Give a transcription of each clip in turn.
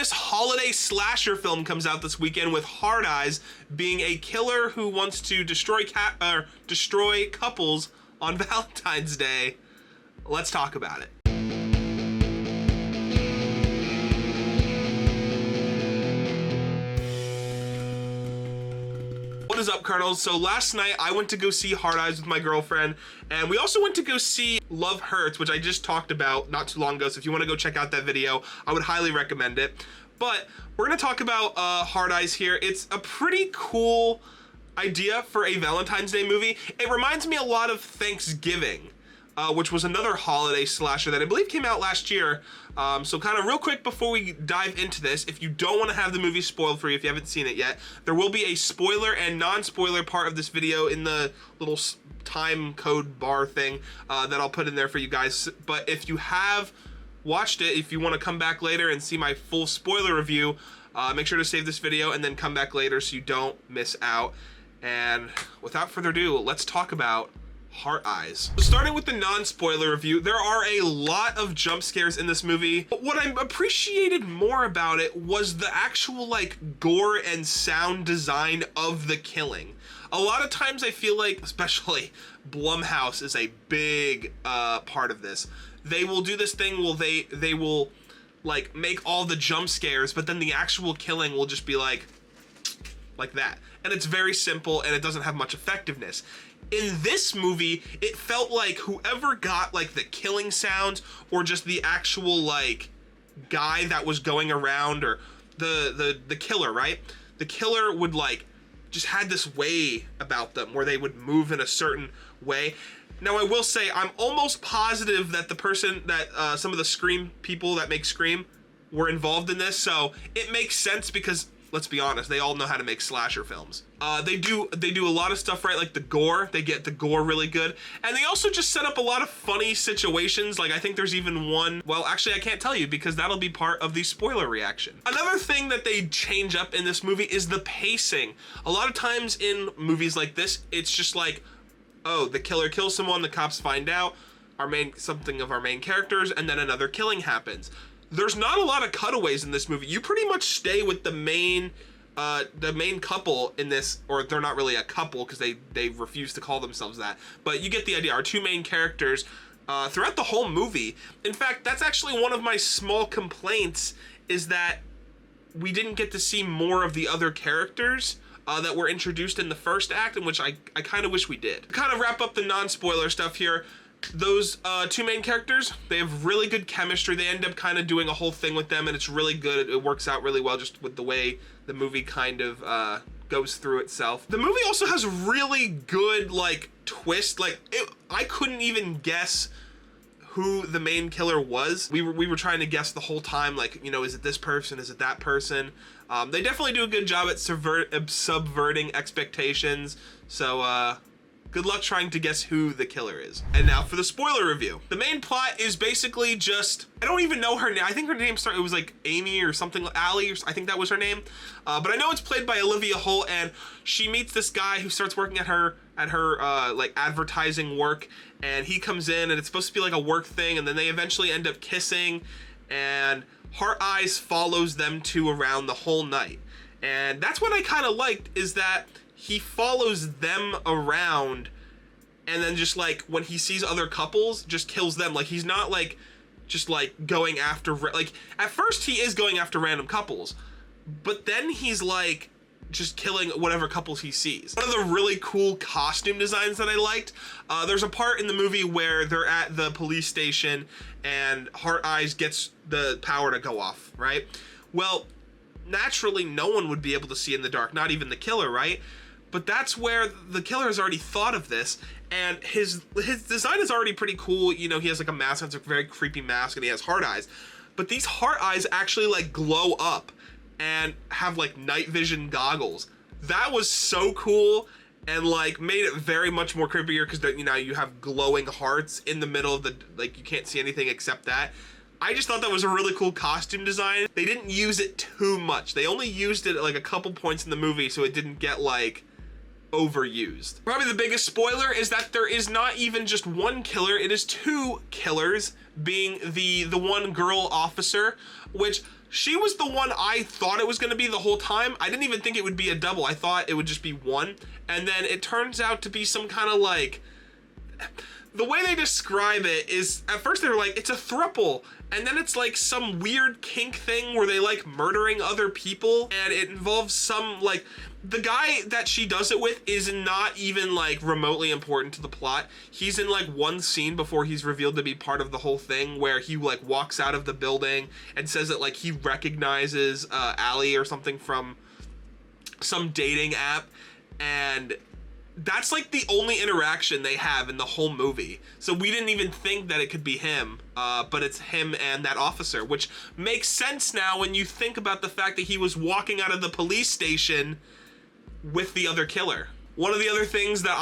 famous holiday slasher film comes out this weekend, with Hard Eyes being a killer who wants to destroy couples on Valentine's Day. Let's talk about it. What is up, Kernels? So last night I went to go see Hard Eyes with my girlfriend, and we also went to go see Love Hurts, which I just talked about not too long ago, so if you want to go check out that video, I would highly recommend it. But we're going to talk about Hard Eyes here. It's a pretty cool idea for a Valentine's Day movie. It reminds me a lot of Thanksgiving, which was another holiday slasher that I believe came out last year. So kind of real quick before we dive into this, if you don't want to have the movie spoiled for you, if you haven't seen it yet, there will be a spoiler and non-spoiler part of this video in the little time code bar thing that I'll put in there for you guys. But if you have watched it, if you want to come back later and see my full spoiler review, make sure to save this video and then come back later so you don't miss out. And without further ado, let's talk about Hard Eyes. So starting with the non-spoiler review, there are a lot of jump scares in this movie, but what I appreciated more about it was the actual like gore and sound design of the killing. A lot of times I feel like, especially Blumhouse is a big part of this. They will do this thing where they will like make all the jump scares, but then the actual killing will just be like that. And it's very simple and it doesn't have much effectiveness. In this movie, it felt like whoever got like the killing sounds or just the actual like guy that was going around, or the killer, right? The killer would like just had this way about them where they would move in a certain way. Now I will say I'm almost positive that the person that some of the Scream people that make Scream were involved in this, so it makes sense because let's be honest, they all know how to make slasher films. They do a lot of stuff right, like the gore. They get the gore really good. And they also just set up a lot of funny situations. Like I think there's even one, well, actually I can't tell you because that'll be part of the spoiler reaction. Another thing that they change up in this movie is the pacing. A lot of times in movies like this, it's just like, oh, the killer kills someone, the cops find out, something of our main characters, and then another killing happens. There's not a lot of cutaways in this movie. You pretty much stay with the main couple in this, or they're not really a couple because they refuse to call themselves that. But you get the idea. Our two main characters throughout the whole movie. In fact, that's actually one of my small complaints, is that we didn't get to see more of the other characters that were introduced in the first act, in which I kind of wish we did. To kind of wrap up the non-spoiler stuff here, those two main characters, they have really good chemistry. They end up kind of doing a whole thing with them, and it's really good. It works out really well just with the way the movie kind of goes through itself. The movie also has really good like twist. Like I couldn't even guess who the main killer was. We were trying to guess the whole time, like, you know, is it this person, is it that person? They definitely do a good job at subverting expectations. So good luck trying to guess who the killer is. And now for the spoiler review. The main plot is basically just, I don't even know her name. I think her name it was like Amy or something, Allie, or I think that was her name. But I know it's played by Olivia Holt, and she meets this guy who starts working at her like advertising work, and he comes in and it's supposed to be like a work thing, and then they eventually end up kissing, and Hard Eyes follows them two around the whole night. And that's what I kind of liked, is that he follows them around, and then just like when he sees other couples, just kills them. Like he's not like just like going after, like at first he is going after random couples, but then he's like just killing whatever couples he sees. One of the really cool costume designs that I liked, there's a part in the movie where they're at the police station and Hard Eyes gets the power to go off, right? Well, naturally no one would be able to see in the dark, not even the killer, right? But that's where the killer has already thought of this, and his design is already pretty cool. You know, he has like a mask, it's a very creepy mask, and he has hard eyes. But these hard eyes actually like glow up and have like night vision goggles. That was so cool, and like made it very much more creepier because, you know, you have glowing hearts in the middle of the, like, you can't see anything except that. I just thought that was a really cool costume design. They didn't use it too much. They only used it at like a couple points in the movie, so it didn't get like overused. Probably the biggest spoiler is that there is not even just one killer, it is two killers, being the one girl officer, which She was the one I thought it was going to be the whole time. I didn't even think it would be a double. I thought it would just be one. And then it turns out to be some kind of like... The way they describe it is, at first they were like, it's a throuple. And then it's like some weird kink thing where they like murdering other people. And it involves some like... The guy that she does it with is not even like remotely important to the plot. He's in like one scene before he's revealed to be part of the whole thing, where he like walks out of the building and says that like he recognizes Allie or something from some dating app, and that's like the only interaction they have in the whole movie. So we didn't even think that it could be him, but it's him and that officer, which makes sense now when you think about the fact that he was walking out of the police station with the other killer. One of the other things that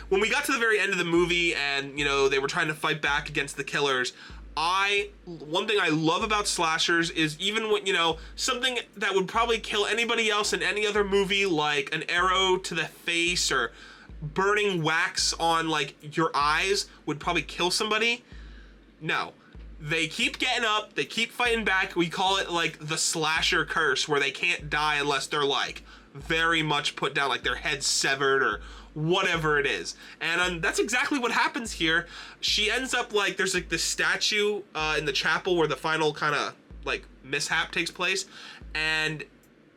when we got to the very end of the movie and, you know, they were trying to fight back against the killers, one thing I love about slashers is even when, you know, something that would probably kill anybody else in any other movie, like an arrow to the face or burning wax on like your eyes would probably kill somebody. No. They keep getting up, they keep fighting back. We call it like the slasher curse, where they can't die unless they're like very much put down, like their head severed or whatever it is. And that's exactly what happens here. She ends up like, there's like this statue in the chapel where the final kind of like mishap takes place, and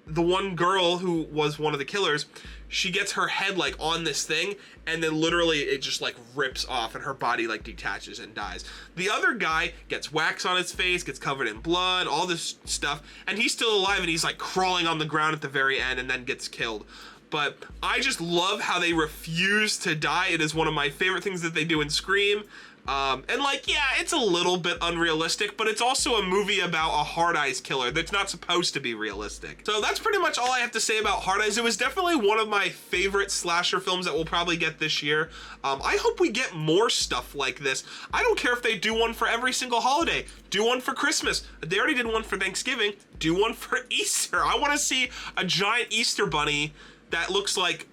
the one girl who was one of the killers, she gets her head like on this thing, and then literally it just like rips off and her body like detaches and dies. The other guy gets wax on his face, gets covered in blood, all this stuff, and he's still alive, and he's like crawling on the ground at the very end and then gets killed. But I just love how they refuse to die. It is one of my favorite things that they do in Scream. And like, yeah, it's a little bit unrealistic, but it's also a movie about a Hard Eyes killer that's not supposed to be realistic. So that's pretty much all I have to say about Hard Eyes. It was definitely one of my favorite slasher films that we'll probably get this year. I hope we get more stuff like this. I don't care if they do one for every single holiday. Do one for Christmas. They already did one for Thanksgiving. Do one for Easter. I want to see a giant Easter bunny that looks like...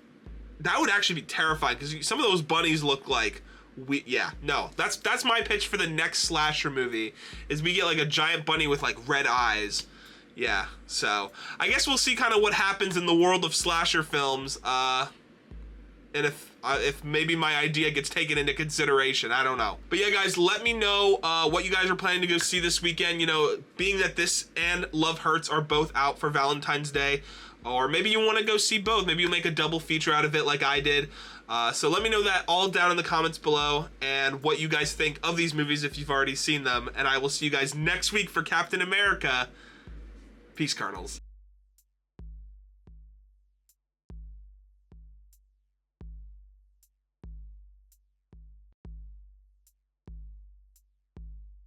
That would actually be terrifying, because some of those bunnies look like... That's my pitch for the next slasher movie, is we get like a giant bunny with like red eyes. Yeah, so I guess we'll see kind of what happens in the world of slasher films, and if maybe my idea gets taken into consideration. I don't know. But yeah, guys, let me know what you guys are planning to go see this weekend. You know, being that this and Love Hurts are both out for Valentine's Day, or maybe you want to go see both. Maybe you make a double feature out of it like I did. So let me know that all down in the comments below, and what you guys think of these movies if you've already seen them. And I will see you guys next week for Captain America. Peace, Kernels.